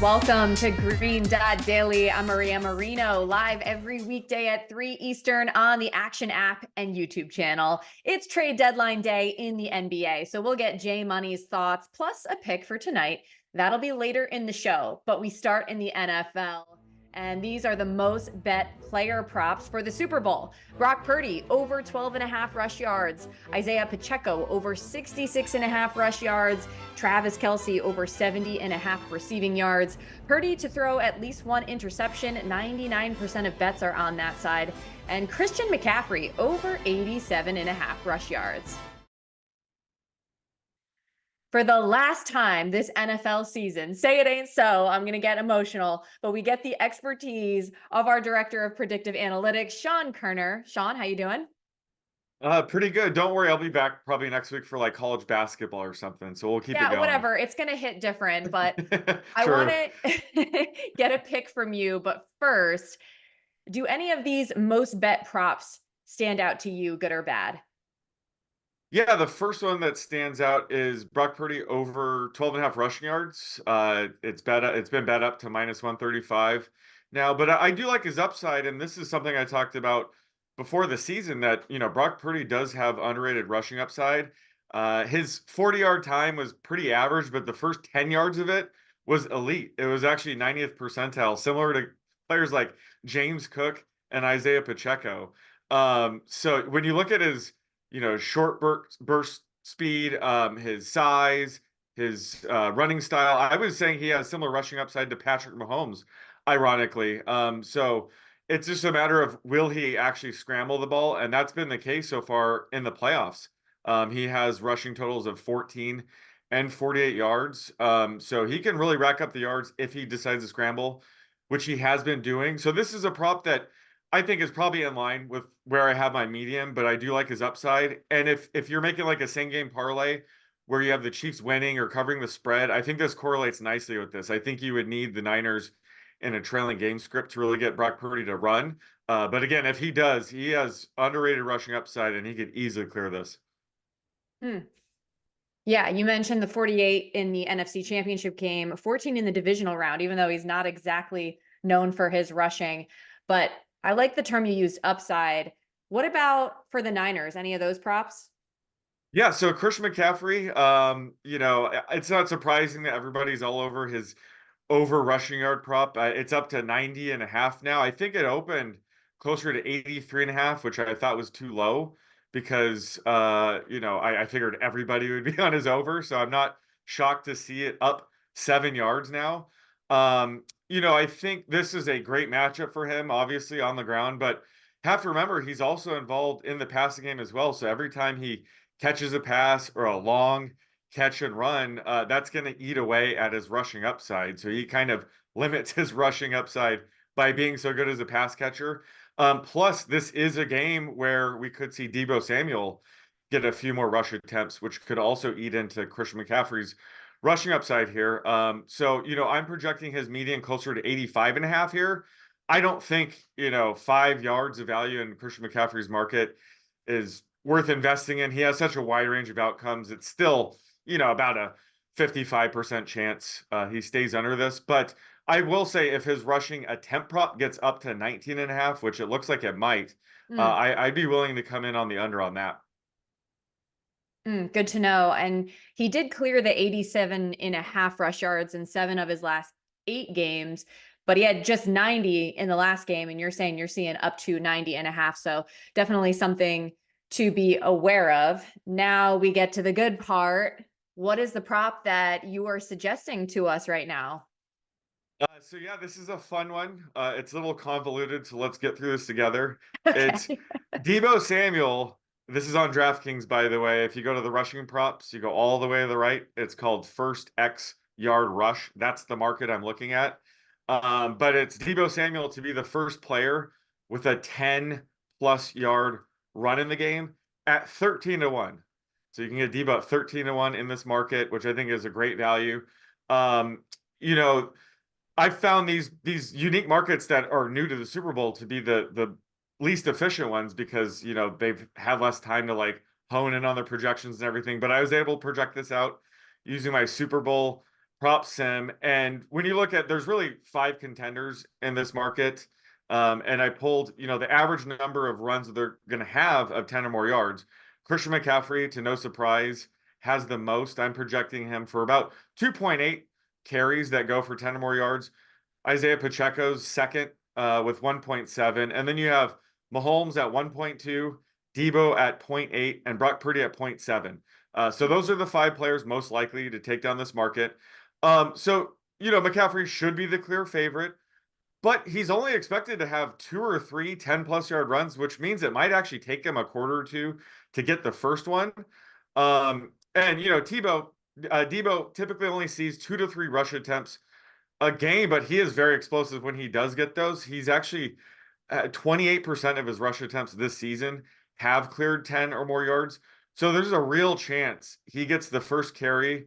Welcome to Green Dot Daily. I'm Maria Marino, live every weekday at 3 Eastern on the Action app and YouTube channel. It's trade deadline day in the NBA, so we'll get J Money's thoughts plus a pick for tonight. That'll be later in the show, but we start in the NFL. And these are the most bet player props for the Super Bowl. Brock Purdy over 12.5 rush yards. Isaiah Pacheco over 66.5 rush yards. Travis Kelce over 70.5 receiving yards. Purdy to throw at least one interception. 99% of bets are on that side. And Christian McCaffrey over 87.5 rush yards. For the last time this NFL season, say it ain't so, I'm going to get emotional, but we get the expertise of our director of predictive analytics, Sean Koerner. Sean, how you doing? Pretty good. Don't worry, I'll be back probably next week for like college basketball or something. So we'll keep it going. Whatever. It's going to hit different, but I Sure. want to get a pick from you. But first, do any of these most bet props stand out to you, good or bad? Yeah, the first one that stands out is Brock Purdy over 12.5 rushing yards. It's been bet up to minus 135 now, but I do like his upside, and this is something I talked about before the season that, Brock Purdy does have underrated rushing upside. His 40-yard time was pretty average, but the first 10 yards of it was elite. It was actually 90th percentile, similar to players like James Cook and Isaiah Pacheco. So when you look at his short burst speed, his size, his running style. I was saying he has similar rushing upside to Patrick Mahomes, ironically. So it's just a matter of will he actually scramble the ball, and that's been the case so far in the playoffs. He has rushing totals of 14 and 48 yards. So he can really rack up the yards if he decides to scramble, which he has been doing. So this is a prop that I think is probably in line with where I have my medium, but I do like his upside. And if you're making like a same game parlay where you have the Chiefs winning or covering the spread, I think this correlates nicely with this. I think you would need the Niners in a trailing game script to really get Brock Purdy to run. But again, if he does, he has underrated rushing upside and he could easily clear this. Yeah, you mentioned the 48 in the NFC Championship game, 14 in the divisional round, even though he's not exactly known for his rushing. But I like the term you used, upside. What about for the Niners? Any of those props? Yeah, so Christian McCaffrey, it's not surprising that everybody's all over his over rushing yard prop. It's up to 90.5 now. I think it opened closer to 83.5, which I thought was too low because, I figured everybody would be on his over. So I'm not shocked to see it up 7 yards now. I think this is a great matchup for him, obviously on the ground, but have to remember he's also involved in the passing game as well. So every time he catches a pass or a long catch and run, that's going to eat away at his rushing upside. So he kind of limits his rushing upside by being so good as a pass catcher. Plus, this is a game where we could see Deebo Samuel get a few more rush attempts, which could also eat into Christian McCaffrey's rushing upside here. So I'm projecting his median closer to 85.5 here. I don't think, 5 yards of value in Christian McCaffrey's market is worth investing in. He has such a wide range of outcomes. It's still, about a 55% chance he stays under this. But I will say if his rushing attempt prop gets up to 19.5, which it looks like it might, I'd be willing to come in on the under on that. Good to know. And he did clear the 87.5 rush yards in 7 of his last 8 games, but he had just 90 in the last game. And you're saying you're seeing up to 90.5. So definitely something to be aware of. Now we get to the good part. What is the prop that you are suggesting to us right now? So yeah, this is a fun one. It's a little convoluted, so let's get through this together. It's Okay. Deebo Samuel. This is on DraftKings, by the way. If you go to the rushing props, you go all the way to the right. It's called first X yard rush. That's the market I'm looking at. But it's Deebo Samuel to be the first player with a 10+ yard run in the game at 13-1. So you can get Deebo at 13-1 in this market, which I think is a great value. Um, you know, I've found these unique markets that are new to the Super Bowl to be the least efficient ones because they've had less time to like hone in on their projections and everything. But I was able to project this out using my Super Bowl prop sim. And when you look at, there's really 5 contenders in this market. And I pulled, the average number of runs that they're going to have of 10 or more yards. Christian McCaffrey, to no surprise, has the most. I'm projecting him for about 2.8 carries that go for 10 or more yards. Isaiah Pacheco's second with 1.7. And then you have Mahomes at 1.2, Debo at 0.8, and Brock Purdy at 0.7. So those are the 5 players most likely to take down this market. McCaffrey should be the clear favorite, but he's only expected to have 2 or 3 10-plus yard runs, which means it might actually take him a quarter or two to get the first one. Debo typically only sees 2 to 3 rush attempts a game, but he is very explosive when he does get those. He's actually 28% of his rush attempts this season have cleared 10 or more yards. So there's a real chance he gets the first carry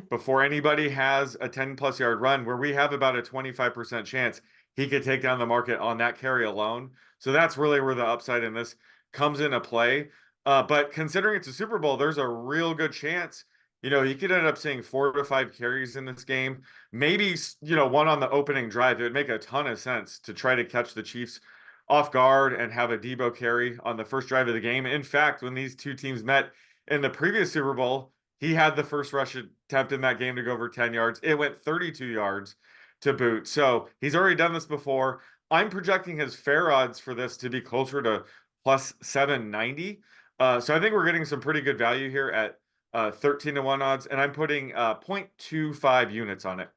before anybody has a 10-plus yard run, where we have about a 25% chance he could take down the market on that carry alone. So that's really where the upside in this comes into play. But considering it's a Super Bowl, there's a real good chance, he could end up seeing 4 to 5 carries in this game. Maybe, one on the opening drive. It would make a ton of sense to try to catch the Chiefs off guard and have a Debo carry on the first drive of the game. In fact, when these two teams met in the previous Super Bowl, he had the first rush attempt in that game to go over 10 yards. It went 32 yards to boot. So he's already done this before. I'm projecting his fair odds for this to be closer to plus 790. So I think we're getting some pretty good value here at 13 to 1 odds, and I'm putting 0.25 units on it.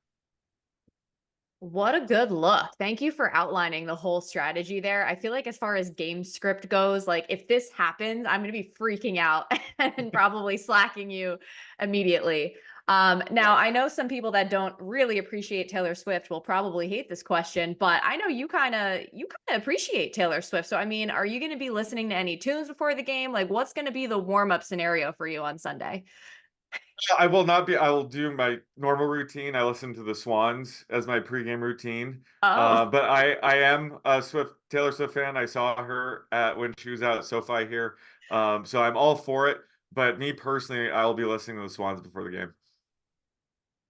What a good look. Thank you for outlining the whole strategy there. I feel like as far as game script goes, like if this happens, I'm going to be freaking out and probably slacking you immediately. Now I know some people that don't really appreciate Taylor Swift will probably hate this question, but I know you kind of appreciate Taylor Swift. So I mean, are you going to be listening to any tunes before the game? Like what's going to be the warm-up scenario for you on Sunday? I will not be. I will do my normal routine. I listen to the Swans as my pregame routine. Oh. But I am a Taylor Swift fan. I saw her when she was out at SoFi here. So I'm all for it. But me personally, I will be listening to the Swans before the game.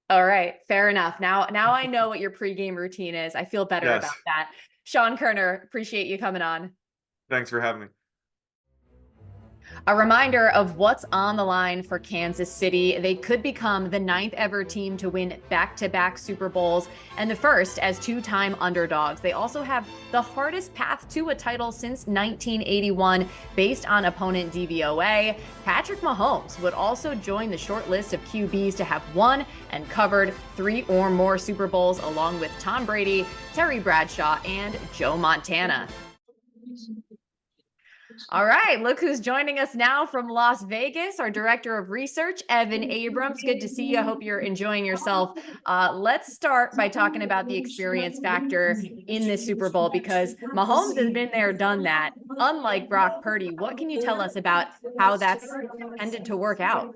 All right, fair enough. Now I know what your pregame routine is. I feel better about Yes. that. Sean Koerner, appreciate you coming on. Thanks for having me. A reminder of what's on the line for Kansas City. They could become the 9th ever team to win back-to-back Super Bowls and the first as 2-time underdogs. They also have the hardest path to a title since 1981 based on opponent DVOA. Patrick Mahomes would also join the short list of QBs to have won and covered 3 or more Super Bowls, along with Tom Brady, Terry Bradshaw, and Joe Montana. All right, look who's joining us now from Las Vegas, our director of research, Evan Abrams. Good to see you. I hope you're enjoying yourself. Let's start by talking about the experience factor in this Super Bowl, because Mahomes has been there, done that. Unlike Brock Purdy, what can you tell us about how that's tended to work out?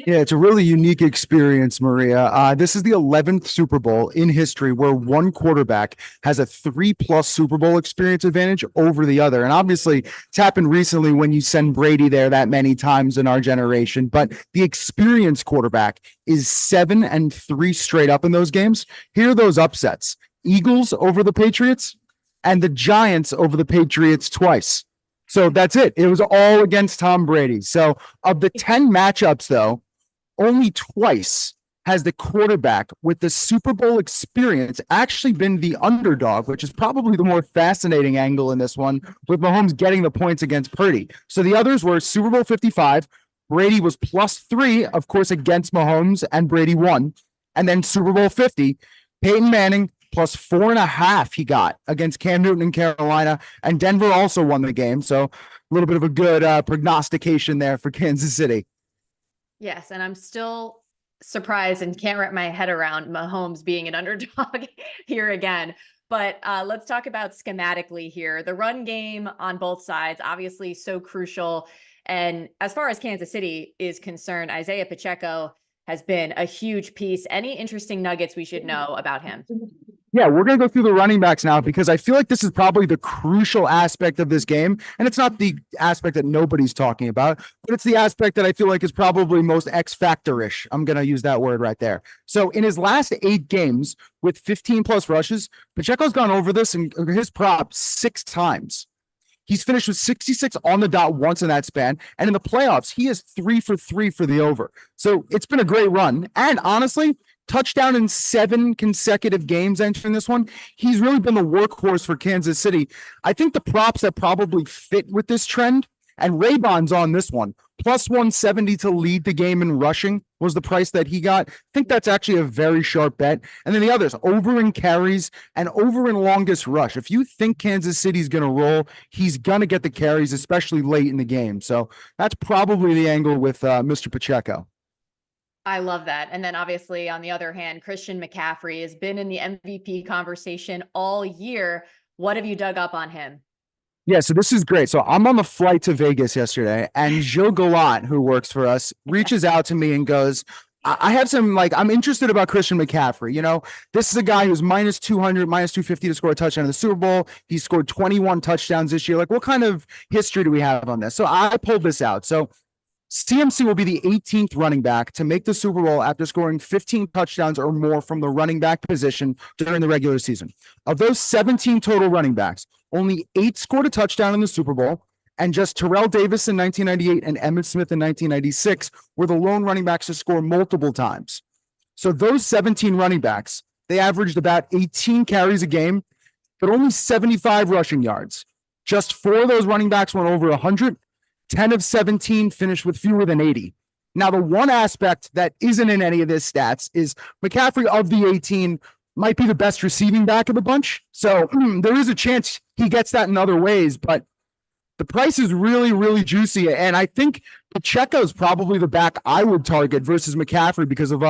Yeah, it's a really unique experience, Maria. This is the 11th Super Bowl in history where one quarterback has a 3+ Super Bowl experience advantage over the other. And obviously, it's happened recently when you send Brady there that many times in our generation. But the experienced quarterback is 7-3 straight up in those games. Here are those upsets: Eagles over the Patriots and the Giants over the Patriots twice. So that's it. It was all against Tom Brady. So of the 10 matchups, though, only twice has the quarterback with the Super Bowl experience actually been the underdog, which is probably the more fascinating angle in this one, with Mahomes getting the points against Purdy. So the others were Super Bowl 55. Brady was +3, of course, against Mahomes, and Brady won. And then Super Bowl 50, Peyton Manning +4.5 he got against Cam Newton in Carolina, and Denver also won the game. So a little bit of a good prognostication there for Kansas City. Yes, and I'm still surprised and can't wrap my head around Mahomes being an underdog here again. But let's talk about schematically here. The run game on both sides, obviously so crucial. And as far as Kansas City is concerned, Isaiah Pacheco has been a huge piece. Any interesting nuggets we should know about him? Yeah, we're going to go through the running backs now because I feel like this is probably the crucial aspect of this game. And it's not the aspect that nobody's talking about, but it's the aspect that I feel like is probably most X factor-ish. I'm going to use that word right there. So in his last 8 games with 15 plus rushes, Pacheco's gone over this and his prop 6 times. He's finished with 66 on the dot once in that span. And in the playoffs, he is 3 for 3 for the over. So it's been a great run. And honestly, touchdown in 7 consecutive games entering this one. He's really been the workhorse for Kansas City. I think the props that probably fit with this trend, and Raybon's on this one, plus 170 to lead the game in rushing was the price that he got. I think that's actually a very sharp bet. And then the others, over in carries and over in longest rush. If you think Kansas City's going to roll, he's going to get the carries, especially late in the game. So that's probably the angle with Mr. Pacheco. I love that. And then obviously on the other hand, Christian McCaffrey has been in the MVP conversation all year. What have you dug up on him? Yeah, so this is great. So I'm on the flight to Vegas yesterday, and Gilles Gallant, who works for us, reaches out to me and goes, I have some, I'm interested about Christian McCaffrey. You know, this is a guy who's minus 200, minus 250 to score a touchdown in the Super Bowl. He scored 21 touchdowns this year. Like, what kind of history do we have on this? So I pulled this out. So CMC will be the 18th running back to make the Super Bowl after scoring 15 touchdowns or more from the running back position during the regular season. Of those 17 total running backs, only 8 scored a touchdown in the Super Bowl, and just Terrell Davis in 1998 and Emmitt Smith in 1996 were the lone running backs to score multiple times. So those 17 running backs, they averaged about 18 carries a game, but only 75 rushing yards. Just 4 of those running backs went over 100. 10 of 17 finished with fewer than 80. Now, the one aspect that isn't in any of this stats is McCaffrey of the 18 might be the best receiving back of the bunch. So there is a chance he gets that in other ways, but the price is really, really juicy. And I think Pacheco is probably the back I would target versus McCaffrey because of,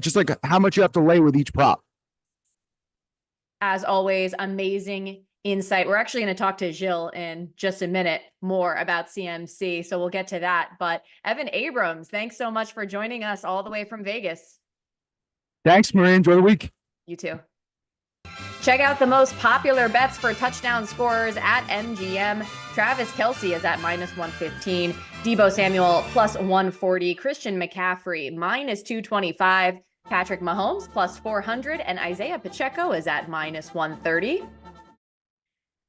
just like how much you have to lay with each prop. As always, amazing insight. We're actually going to talk to Gilles in just a minute more about CMC. So we'll get to that. But Evan Abrams, thanks so much for joining us all the way from Vegas. Thanks, Maria. Enjoy the week. You too. Check out the most popular bets for touchdown scorers at MGM. Travis Kelce is at minus 115. Deebo Samuel plus 140. Christian McCaffrey minus 225. Patrick Mahomes plus 400. And Isaiah Pacheco is at minus 130.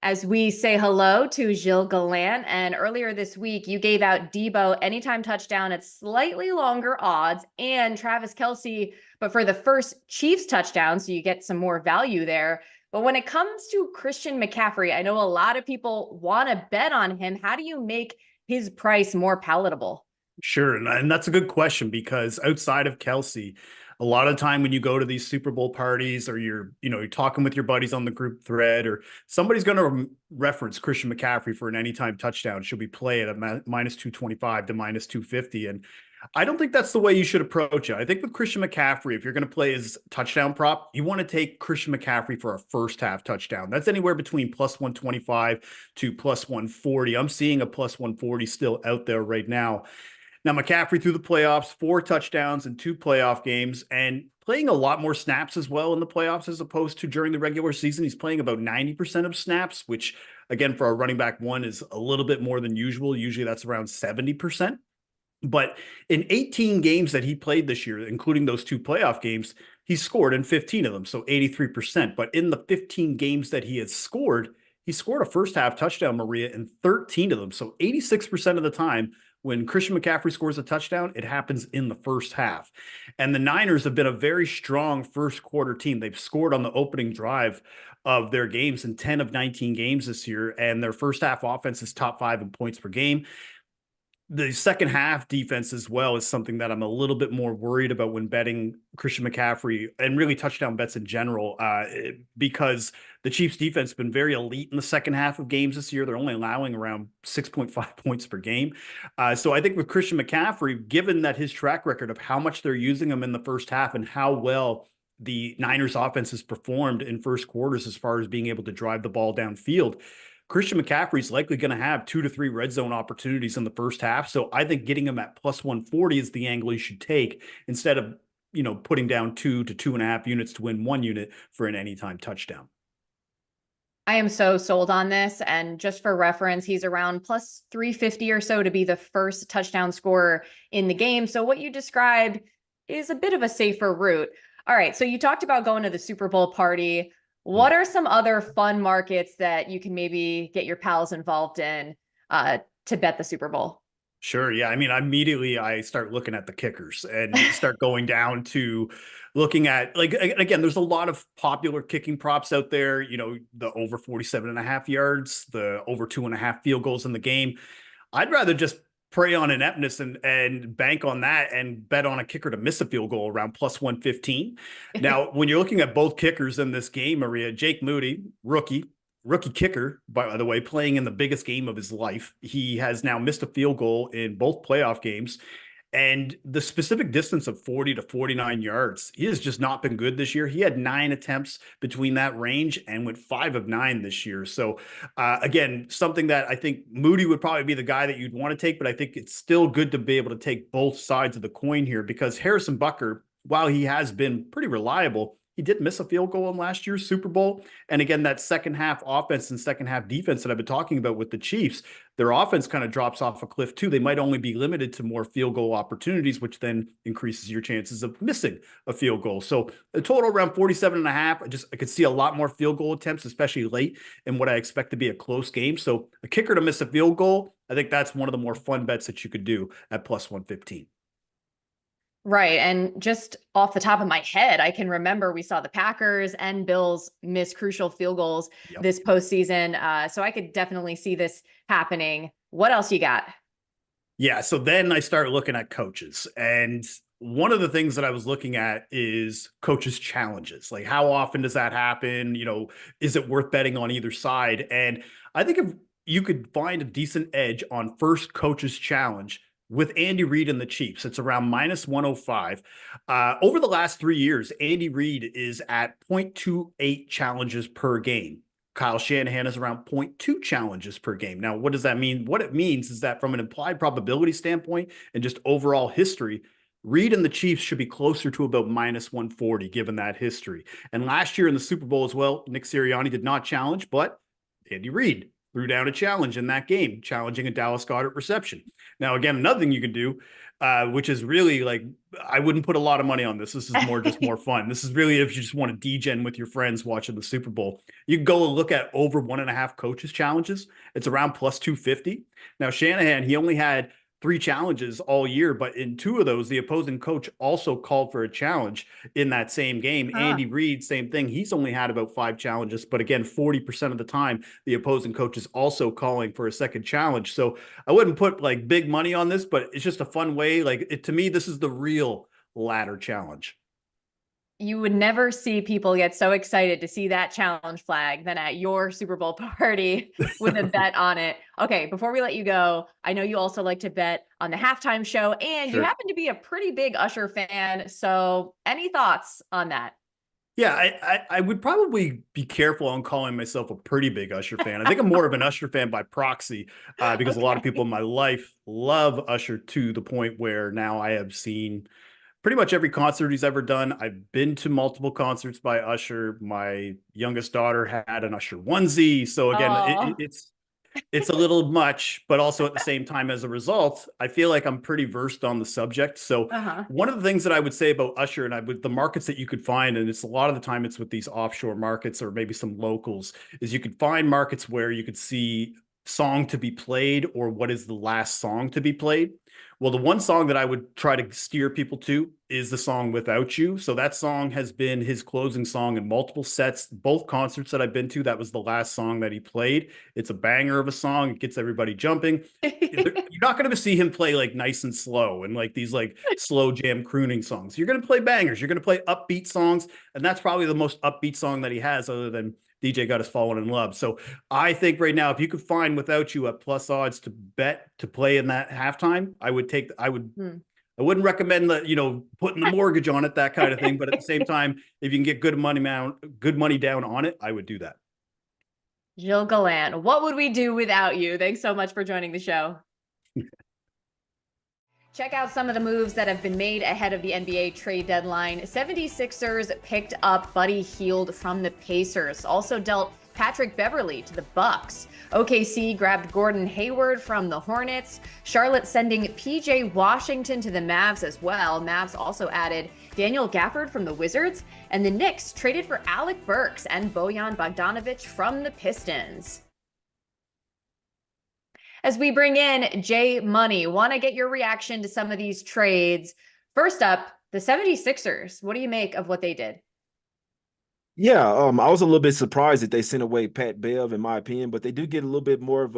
As we say hello to Gilles Gallant, and earlier this week, you gave out Deebo anytime touchdown at slightly longer odds and Travis Kelce, but for the first Chiefs touchdown, so you get some more value there. But when it comes to Christian McCaffrey, I know a lot of people want to bet on him. How do you make his price more palatable? Sure. And that's a good question because outside of Kelce, a lot of time when you go to these Super Bowl parties or you're talking with your buddies on the group thread or somebody's going to reference Christian McCaffrey for an anytime touchdown. Should we play it at minus 225 to minus 250? And I don't think that's the way you should approach it. I think with Christian McCaffrey, if you're going to play his touchdown prop, you want to take Christian McCaffrey for a first half touchdown. That's anywhere between plus 125 to plus 140. I'm seeing a plus 140 still out there right now. Now, McCaffrey through the playoffs, 4 touchdowns in 2 playoff games, and playing a lot more snaps as well in the playoffs as opposed to during the regular season. He's playing about 90% of snaps, which, again, for a running back one is a little bit more than usual. Usually that's around 70%. But in 18 games that he played this year, including those 2 playoff games, he scored in 15 of them, so 83%. But in the 15 games that he has scored, he scored a first half touchdown, Maria, in 13 of them. So 86% of the time, when Christian McCaffrey scores a touchdown, it happens in the first half. And the Niners have been a very strong first quarter team. They've scored on the opening drive of their games in 10 of 19 games this year. And their first half offense is top 5 in points per game. The second half defense as well is something that I'm a little bit more worried about when betting Christian McCaffrey and really touchdown bets in general, because the Chiefs defense has been very elite in the second half of games this year. They're only allowing around 6.5 points per game. So I think with Christian McCaffrey, given that his track record of how much they're using him in the first half and how well the Niners offense has performed in first quarters as far as being able to drive the ball downfield, Christian McCaffrey is likely going to have 2 to 3 red zone opportunities in the first half. So I think getting him at plus 140 is the angle you should take instead of putting down 2 to 2.5 units to win 1 unit for an anytime touchdown. I am so sold on this. And just for reference, he's around plus 350 or so to be the first touchdown scorer in the game. So what you described is a bit of a safer route. All right. So you talked about going to the Super Bowl party. What are some other fun markets that you can maybe get your pals involved in to bet the Super Bowl? Sure. Yeah. I mean, immediately I start looking at the kickers and start going down to looking at, like, again, there's a lot of popular kicking props out there, the over 47.5 yards, the over 2.5 field goals in the game. I'd rather just prey on ineptness and bank on that and bet on a kicker to miss a field goal around plus 115. Now, when you're looking at both kickers in this game, Maria, Jake Moody, rookie kicker, by the way, playing in the biggest game of his life. He has now missed a field goal in both playoff games. And the specific distance of 40 to 49 yards, he has just not been good this year. He had 9 attempts between that range and went 5 of 9 this year. So again, something that I think Moody would probably be the guy that you'd want to take, but I think it's still good to be able to take both sides of the coin here, because Harrison Butker, while he has been pretty reliable, he did miss a field goal in last year's Super Bowl. And again, that second half offense and second half defense that I've been talking about with the Chiefs, their offense kind of drops off a cliff too. They might only be limited to more field goal opportunities, which then increases your chances of missing a field goal. So the total around 47.5, I could see a lot more field goal attempts, especially late in what I expect to be a close game. So a kicker to miss a field goal, I think that's one of the more fun bets that you could do at plus 115. Right. And just off the top of my head, I can remember we saw the Packers and Bills miss crucial field goals this postseason. So I could definitely see this happening. What else you got? Yeah. So then I start looking at coaches. And one of the things that I was looking at is coaches' challenges. Like, how often does that happen? Is it worth betting on either side? And I think if you could find a decent edge on first coach's challenge with Andy Reid and the Chiefs, it's around minus 105. Over the last 3 years, Andy Reid is at 0.28 challenges per game. Kyle Shanahan is around 0.2 challenges per game. Now, what does that mean? What it means is that from an implied probability standpoint and just overall history, Reid and the Chiefs should be closer to about minus 140, given that history. And last year in the Super Bowl as well, Nick Sirianni did not challenge, but Andy Reid threw down a challenge in that game, challenging a Dallas Goedert reception. Now, again, another thing you can do, which is really like, I wouldn't put a lot of money on this. This is more fun. This is really if you just want to degen with your friends watching the Super Bowl. You can go and look at over 1.5 coaches challenges. It's around plus 250. Now, Shanahan, he only had 3 challenges all year, but in 2 of those, the opposing coach also called for a challenge in that same game. Andy Reid, same thing. He's only had about 5 challenges, but again, 40% of the time, the opposing coach is also calling for a second challenge. So I wouldn't put like big money on this, but it's just a fun way. Like, to me, this is the real ladder challenge. You would never see people get so excited to see that challenge flag than at your Super Bowl party with a bet on it. Okay, before we let you go, I know you also like to bet on the halftime show, and you happen to be a pretty big Usher fan. So any thoughts on that? Yeah, I would probably be careful on calling myself a pretty big Usher fan. I think I'm more of an Usher fan by proxy, because a lot of people in my life love Usher to the point where now I have seen pretty much every concert he's ever done. I've been to multiple concerts by Usher. My youngest daughter had an Usher onesie. So again, it's a little much, but also at the same time, as a result, I feel like I'm pretty versed on the subject. So one of the things that I would say about Usher and the markets that you could find, and it's a lot of the time it's with these offshore markets or maybe some locals, is you could find markets where you could see song to be played or what is the last song to be played. Well, the one song that I would try to steer people to is the song Without You. So that song has been his closing song in multiple sets, both concerts that I've been to. That was the last song that he played. It's a banger of a song. It gets everybody jumping. You're not going to see him play like Nice and Slow and like these like slow jam crooning songs. You're going to play bangers. You're going to play upbeat songs. And that's probably the most upbeat song that he has, other than DJ Got Us Falling in Love. So I think right now, if you could find Without You at plus odds to bet to play in that halftime, I wouldn't recommend putting the mortgage on it, that kind of thing. But at the same time, if you can get good money down on it, I would do that. Gilles Gallant, what would we do without you? Thanks so much for joining the show. Check out some of the moves that have been made ahead of the NBA trade deadline. 76ers picked up Buddy Hield from the Pacers, also dealt Patrick Beverley to the Bucks. OKC grabbed Gordon Hayward from the Hornets. Charlotte sending PJ Washington to the Mavs as well. Mavs also added Daniel Gafford from the Wizards, and the Knicks traded for Alec Burks and Bojan Bogdanovic from the Pistons. As we bring in Jay Money, want to get your reaction to some of these trades. First up, the 76ers. What do you make of what they did? Yeah, I was a little bit surprised that they sent away Pat Bev, in my opinion, but they do get a little bit more of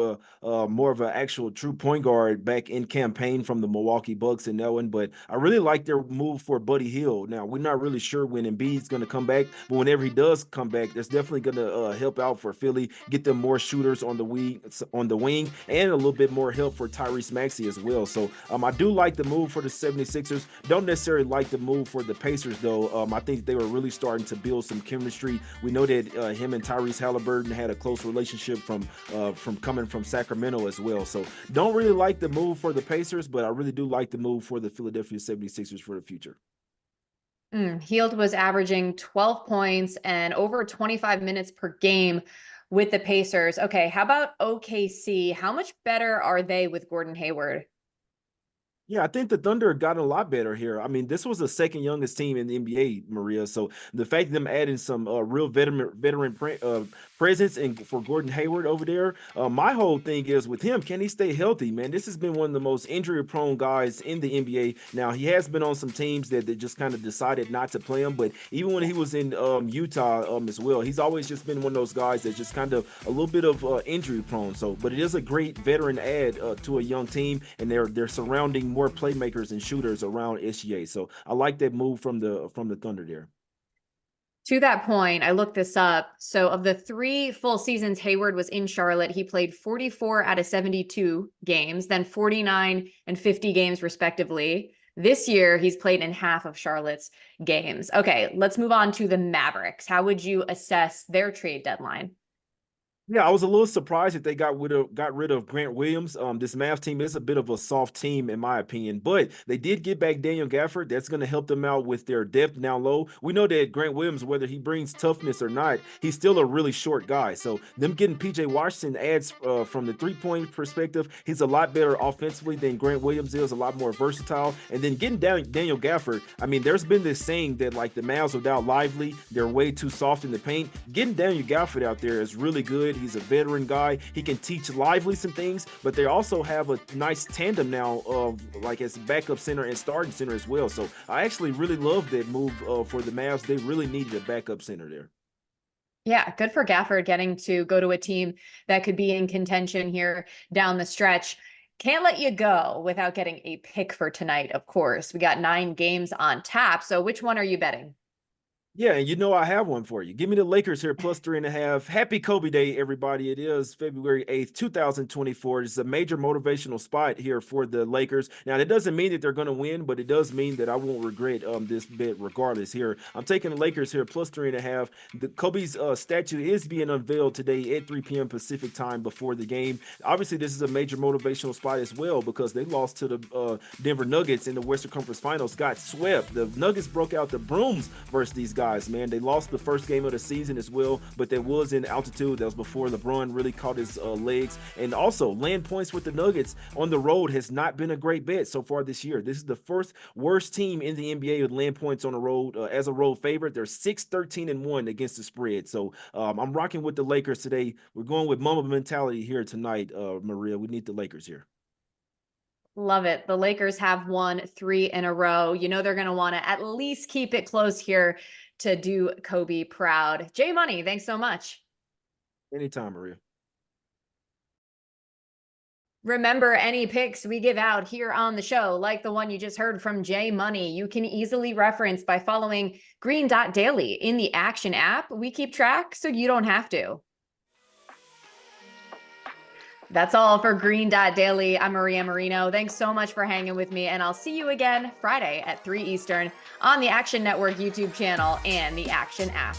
an actual true point guard back in campaign from the Milwaukee Bucks and that one. But I really like their move for Buddy Hield. Now we're not really sure when Embiid's going to come back, but whenever he does come back, that's definitely going to help out for Philly, get them more shooters on the wing, and a little bit more help for Tyrese Maxey as well. So I do like the move for the 76ers. Don't necessarily like the move for the Pacers though. I think they were really starting to build some chemistry. We know that him and Tyrese Halliburton had a close relationship from coming from Sacramento as well. So don't really like the move for the Pacers, but I really do like the move for the Philadelphia 76ers for the future. Hield was averaging 12 points and over 25 minutes per game with the Pacers. Okay, how about OKC? How much better are they with Gordon Hayward? Yeah, I think the Thunder got a lot better here. I mean, this was the second youngest team in the NBA, Maria. So the fact of them adding some real veteran presence and for Gordon Hayward over there, my whole thing is with him, can he stay healthy, man? This has been one of the most injury-prone guys in the NBA. Now, he has been on some teams that just kind of decided not to play him, but even when he was in Utah as well, he's always just been one of those guys that's just kind of a little bit of injury-prone. So, but it is a great veteran add to a young team, and they're surrounding more playmakers and shooters around SGA. So I like that move from the Thunder there. To that point, I looked this up. So of the 3 full seasons Hayward was in Charlotte, he played 44 out of 72 games, then 49 and 50 games respectively. This year, he's played in half of Charlotte's games. Okay, let's move on to the Mavericks. How would you assess their trade deadline? Yeah, I was a little surprised that they got rid of Grant Williams. This Mavs team is a bit of a soft team, in my opinion, but they did get back Daniel Gafford. That's going to help them out with their depth now low. We know that Grant Williams, whether he brings toughness or not, he's still a really short guy. So them getting PJ Washington adds from the three-point perspective, he's a lot better offensively than Grant Williams is, a lot more versatile. And then getting down Daniel Gafford, I mean, there's been this saying that like the Mavs without Lively, they're way too soft in the paint. Getting Daniel Gafford out there is really good. He's a veteran guy. He can teach Lively some things, but they also have a nice tandem now of like as backup center and starting center as well. So I actually really love that move for the Mavs. They really needed a backup center there. Yeah, good for Gafford getting to go to a team that could be in contention here down the stretch. Can't let you go without getting a pick for tonight, of course. We got 9 games on tap. So which one are you betting? Yeah, and you know I have one for you. Give me the Lakers here, plus 3.5. Happy Kobe Day, everybody. It is February 8th, 2024. It's a major motivational spot here for the Lakers. Now, that doesn't mean that they're going to win, but it does mean that I won't regret this bet regardless here. I'm taking the Lakers here, plus 3.5. The Kobe's statue is being unveiled today at 3 p.m. Pacific time before the game. Obviously, this is a major motivational spot as well because they lost to the Denver Nuggets in the Western Conference Finals, got swept. The Nuggets broke out the brooms versus these guys. Man, they lost the first game of the season as well, but that was in altitude. That was before LeBron really caught his legs. And also, land points with the Nuggets on the road has not been a great bet so far this year. This is the first worst team in the NBA with land points on the road as a road favorite. They're 6-13-1 against the spread. So I'm rocking with the Lakers today. We're going with Mamba mentality here tonight, Maria. We need the Lakers here. Love it. The Lakers have won 3 in a row. You know they're going to want to at least keep it close here to do Kobe proud. Jay Money, thanks so much. Anytime, Maria. Remember, any picks we give out here on the show, like the one you just heard from Jay Money, you can easily reference by following Green Dot Daily in the Action app. We keep track so you don't have to. That's all for Green Dot Daily. I'm Maria Marino. Thanks so much for hanging with me, and I'll see you again Friday at 3 Eastern on the Action Network YouTube channel and the Action app.